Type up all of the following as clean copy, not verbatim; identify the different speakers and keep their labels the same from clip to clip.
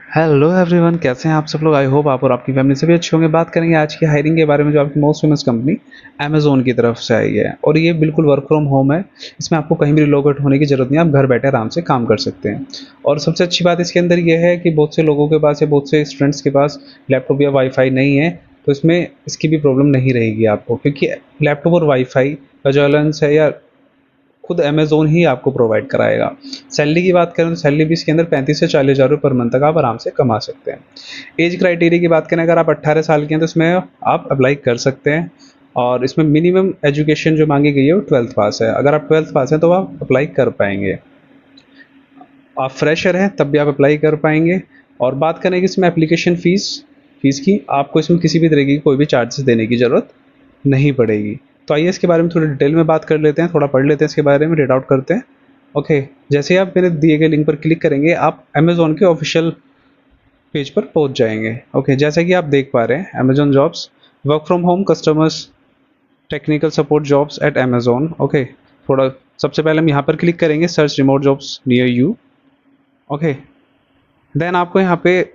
Speaker 1: Hello everyone, कैसे हैं आप सब लोग। आई होप आप और आपकी फैमिली सभी अच्छे होंगे। बात करेंगे आज की हायरिंग के बारे में, जो आपकी मोस्ट फेमस कंपनी अमेजोन की तरफ से आई है। और ये बिल्कुल वर्क फ्रॉम होम है। इसमें आपको कहीं भी रिलोकेट होने की ज़रूरत नहीं है, आप घर बैठे आराम से काम कर सकते हैं। और सबसे अच्छी बात इसके अंदर ये है कि बहुत से लोगों के पास या बहुत से स्टूडेंट्स के पास लैपटॉप या वाईफाई नहीं है, तो इसमें इसकी भी प्रॉब्लम नहीं रहेगी आपको, क्योंकि लैपटॉप और वाईफाई का जो अलायंस है या खुद अमेज़ोन ही आपको प्रोवाइड कराएगा। सैलरी की बात करें तो सैलरी भी इसके अंदर 35 से 40 हज़ार रुपये पर मंथ तक आप आराम से कमा सकते हैं। एज क्राइटेरिया की बात करें, अगर आप 18 साल के हैं तो इसमें आप अप्लाई कर सकते हैं। और इसमें मिनिमम एजुकेशन जो मांगी गई है वो 12th पास है। अगर आप 12th पास हैं तो आप अप्लाई कर पाएंगे। आप फ्रेशर हैं तब भी आप अप्लाई कर पाएंगे। और बात करें कि इसमें एप्लीकेशन फ़ीस की, आपको इसमें किसी भी तरीके की कोई भी चार्जेस देने की ज़रूरत नहीं पड़ेगी। तो आइए इसके बारे में थोड़ी डिटेल में बात कर लेते हैं, थोड़ा पढ़ लेते हैं इसके बारे में, रीड आउट करते हैं। ओके, जैसे ही आप मेरे दिए गए लिंक पर क्लिक करेंगे आप अमेज़ॉन के ऑफिशियल पेज पर पहुंच जाएंगे। ओके, जैसे कि आप देख पा रहे हैं, Amazon jobs, work from home customers technical support jobs at Amazon. Okay, थोड़ा सबसे पहले हम यहाँ पर क्लिक करेंगे, search remote jobs near you. Okay, then आपको यहाँ पे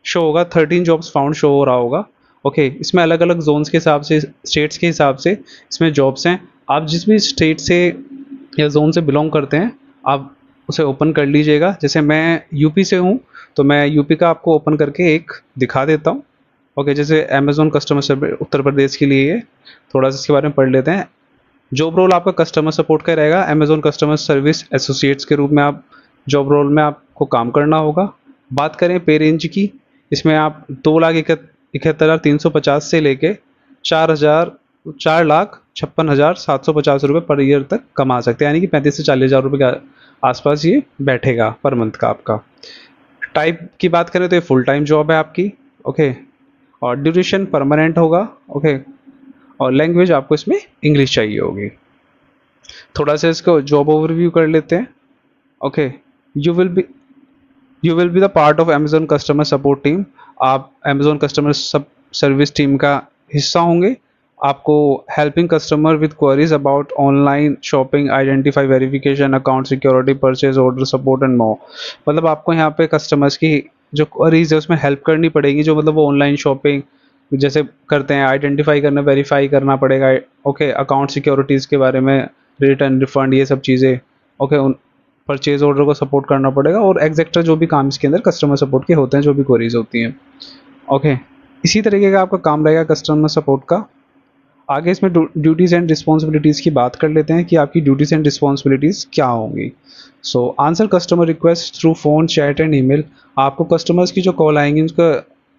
Speaker 1: शो होगा 13 जॉब्स फाउंड शो हो रहा होगा। ओके, इसमें अलग अलग जोन्स के हिसाब से, स्टेट्स के हिसाब से इसमें जॉब्स हैं। आप जिस भी स्टेट से या जोन से बिलोंग करते हैं, आप उसे ओपन कर लीजिएगा। जैसे मैं यूपी से हूँ, तो मैं यूपी का आपको ओपन करके एक दिखा देता हूँ। ओके, जैसे Amazon customer service Uttar Pradesh के लिए ये थोड़ा सा इसके बारे में पढ़ लेते हैं। जॉब रोल आपका कस्टमर सपोर्ट का रहेगा। अमेजोन कस्टमर सर्विस एसोसिएट्स के रूप में आप जॉब रोल में आपको काम करना होगा। बात करें पे रेंज की, इसमें आप 2,71,350 से लेके 4,56,750 रुपये पर ईयर तक कमा सकते हैं, यानी कि 35 से 40 हज़ार रुपये के आसपास ये बैठेगा पर मंथ का आपका। टाइप की बात करें तो ये फुल टाइम जॉब है आपकी। ओके, और ड्यूरेशन परमानेंट होगा। ओके, और लैंग्वेज आपको इसमें इंग्लिश चाहिए होगी। थोड़ा सा इसको जॉब ओवरव्यू कर लेते हैं। Okay, you will be you will be the part of Amazon customer support team. आप अमेजोन कस्टमर सर्विस टीम का हिस्सा होंगे। आपको helping customer with queries about online shopping, identify verification, account security, purchase order support and more. मतलब आपको यहाँ पे customers की जो क्वेरीज है उसमें हेल्प करनी पड़ेगी, जो मतलब वो ऑनलाइन शॉपिंग जैसे करते हैं, आइडेंटिफाई करना, वेरीफाई करना पड़ेगा। ओके, अकाउंट सिक्योरिटीज़ के बारे में, रिटर्न रिफंड, ये सब चीज़ें। ओके, उन परचेज ऑर्डर को सपोर्ट करना पड़ेगा, और एग्जैक्टर जो भी काम इसके अंदर कस्टमर सपोर्ट के होते हैं, जो भी क्वेरीज होती हैं। ओके, इसी तरीके का आपका काम रहेगा कस्टमर सपोर्ट का। आगे इसमें ड्यूटीज़ एंड रिस्पॉन्सिबिलिटीज़ की बात कर लेते हैं कि आपकी ड्यूटीज़ एंड रिस्पॉन्सिबिलिटीज़ क्या होंगी। So answer customer request through phone, chat and email. आपको कस्टमर्स की जो कॉल आएंगी, उनका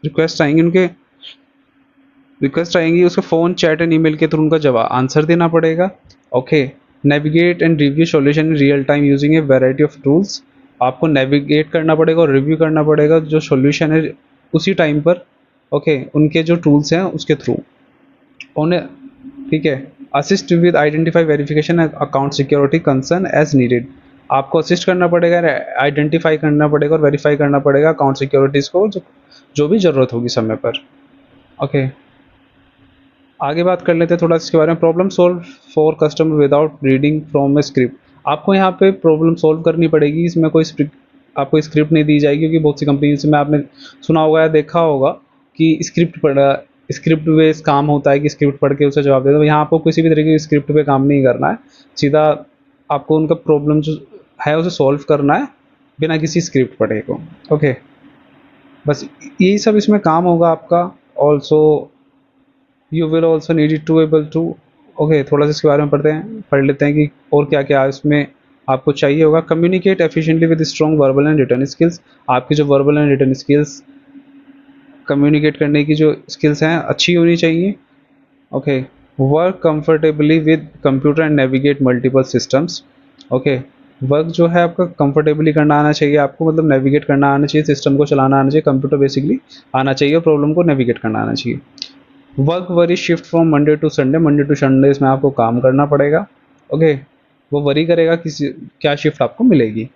Speaker 1: रिक्वेस्ट आएंगी, उसके फ़ोन, चैट एंड ईमेल के थ्रू उनका जवाब आंसर देना पड़ेगा। Okay, navigate and review solution in real time using A variety of tools. आपको नेविगेट करना पड़ेगा और रिव्यू करना पड़ेगा जो सॉल्यूशन है उसी टाइम पर। ओके, उनके जो टूल्स हैं उसके थ्रू उन्हें, ठीक है। Assist with identify verification account security concern as needed. आपको असिस्ट करना पड़ेगा, आइडेंटिफाई करना पड़ेगा और वेरीफाई करना पड़ेगा अकाउंट सिक्योरिटीज़ को, जो भी ज़रूरत होगी समय पर। ओके, आगे बात कर लेते हैं थोड़ा इसके बारे में। Problem solve for customer without reading from A script. आपको यहाँ पे प्रॉब्लम सोल्व करनी पड़ेगी। इसमें कोई आपको स्क्रिप्ट नहीं दी जाएगी, क्योंकि बहुत सी कंपनीज में आपने सुना होगा या देखा होगा कि स्क्रिप्ट बेस्ड काम होता है, कि स्क्रिप्ट पढ़ के उसे जवाब दे दो। यहाँ आपको किसी भी तरीके की स्क्रिप्ट पे काम नहीं करना है, सीधा आपको उनका प्रॉब्लम जो है उसे सॉल्व करना है बिना किसी स्क्रिप्ट पढ़े को। ओके, बस यही सब इसमें काम होगा आपका। Also you will also need to able to. Okay, थोड़ा सा इसके बारे में पढ़ लेते हैं कि और क्या क्या इसमें आपको चाहिए होगा। Communicate efficiently with strong verbal and written skills. आपकी जो verbal and written skills, communicate करने की जो स्किल्स हैं अच्छी होनी चाहिए। Okay, work comfortably with computer and navigate multiple systems. Okay, work जो है आपका कंफर्टेबली करना आना चाहिए आपको, मतलब नेविगेट करना आना चाहिए, सिस्टम को चलाना आना चाहिए, कंप्यूटर बेसिकली आना चाहिए, प्रॉब्लम को नेविगेट करना आना चाहिए। Work vary shift from Monday to Sunday. Monday to Sunday इसमें आपको काम करना पड़ेगा। ओके, वो वरी करेगा कि क्या शिफ्ट आपको मिलेगी।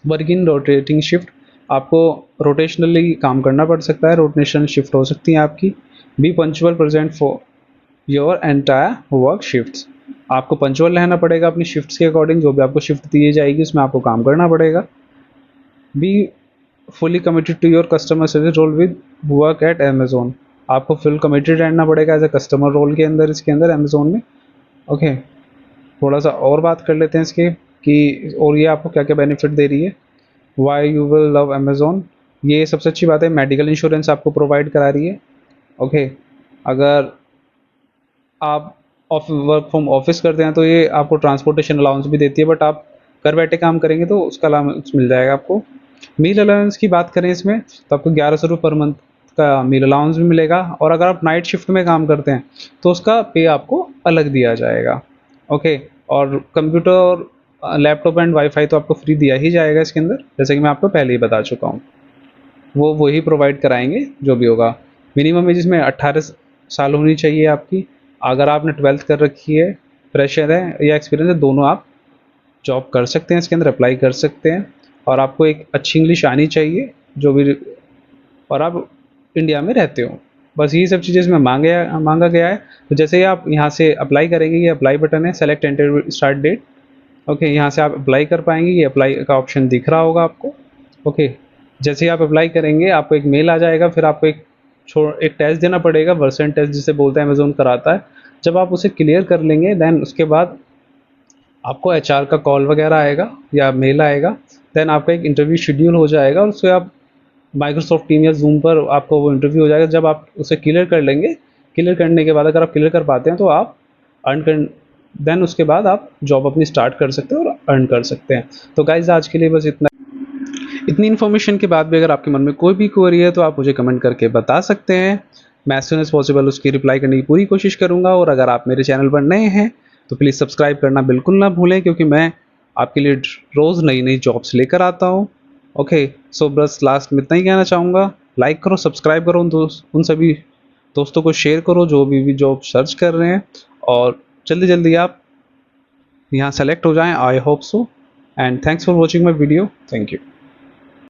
Speaker 1: वर्क इन रोटेटिंग शिफ्ट, आपको रोटेशनली काम करना पड़ सकता है, रोटेशनल शिफ्ट हो सकती है आपकी। Be punctual present for your entire work shifts. आपको पंचुअल रहना पड़ेगा अपनी शिफ्ट्स के अकॉर्डिंग, जो भी आपको शिफ्ट दी जाएगी उसमें आपको काम करना पड़ेगा। Be fully committed to your customer service role with work at Amazon. आपको फुल कमिटेड रहना पड़ेगा एज ए कस्टमर रोल के अंदर, इसके अंदर अमेजोन में। ओके, थोड़ा सा और बात कर लेते हैं इसके कि और ये आपको क्या क्या बेनिफिट दे रही है। Why you will love Amazon, ये सबसे अच्छी बात है, मेडिकल इंश्योरेंस आपको प्रोवाइड करा रही है। ओके, अगर आप वर्क फ्रॉम ऑफिस करते हैं तो ये आपको ट्रांसपोर्टेशन अलाउंस भी देती है, बट आप घर बैठे काम करेंगे तो उसका अलाउंस मिल जाएगा आपको। मील अलाउंस की बात करें इसमें तो आपको 1100 रुपये पर मंथ का मील अलाउंस भी मिलेगा, और अगर आप नाइट शिफ्ट में काम करते हैं तो उसका पे आपको अलग दिया जाएगा। ओके, और कंप्यूटर और लैपटॉप एंड वाईफाई तो आपको फ्री दिया ही जाएगा इसके अंदर, जैसे कि मैं आपको पहले ही बता चुका हूँ। वो वही प्रोवाइड कराएंगे जो भी होगा। मिनिमम एज इसमें 18 साल होनी चाहिए आपकी। अगर आपने 12th कर रखी है, फ्रेशर है या एक्सपीरियंस है, दोनों आप जॉब कर सकते हैं, इसके अंदर अप्लाई कर सकते हैं। और आपको एक अच्छी इंग्लिश आनी चाहिए जो भी, और आप इंडिया में रहते हो। बस यही सब चीज़ें इसमें मांगा गया है। तो जैसे ही आप यहाँ से अप्लाई करेंगे, ये अप्लाई बटन है, select interview start date. Okay, यहाँ से आप अप्लाई कर पाएंगे, ये अप्लाई का ऑप्शन दिख रहा होगा आपको। ओके, जैसे ही आप अप्लाई करेंगे आपको एक मेल आ जाएगा, फिर आपको एक टेस्ट देना पड़ेगा, वर्सन टेस्ट जिसे बोलते हैं, अमेजोन कराता है। जब आप उसे क्लियर कर लेंगे देन उसके बाद आपको एचआर का कॉल वगैरह आएगा या मेल आएगा, देन आपका एक इंटरव्यू शेड्यूल हो जाएगा, और उससे आप माइक्रोसॉफ्ट टीम या जूम पर आपको वो इंटरव्यू हो जाएगा। जब आप उसे क्लियर कर लेंगे, क्लियर करने के बाद अगर आप क्लियर कर पाते हैं तो आप अर्न कर देन उसके बाद आप जॉब अपनी स्टार्ट कर सकते हैं और अर्न कर सकते हैं। तो गाइज आज के लिए बस इतनी इन्फॉर्मेशन के बाद भी अगर आपके मन में कोई भी क्वेरी है तो आप मुझे कमेंट करके बता सकते हैं। मैं एज सून एज पॉसिबल उसकी रिप्लाई करने की पूरी कोशिश करूंगा। और अगर आप मेरे चैनल पर नए हैं तो प्लीज़ सब्सक्राइब करना बिल्कुल ना भूलें, क्योंकि मैं आपके लिए रोज़ नई नई जॉब्स लेकर आता हूँ। ओके, सो बस लास्ट में इतना ही कहना चाहूँगा, लाइक करो, सब्सक्राइब करो, उन सभी दोस्तों को शेयर करो जो भी जॉब सर्च कर रहे हैं, और जल्दी जल्दी आप यहाँ सेलेक्ट हो जाएं। I hope so, and thanks for watching my video. Thank you.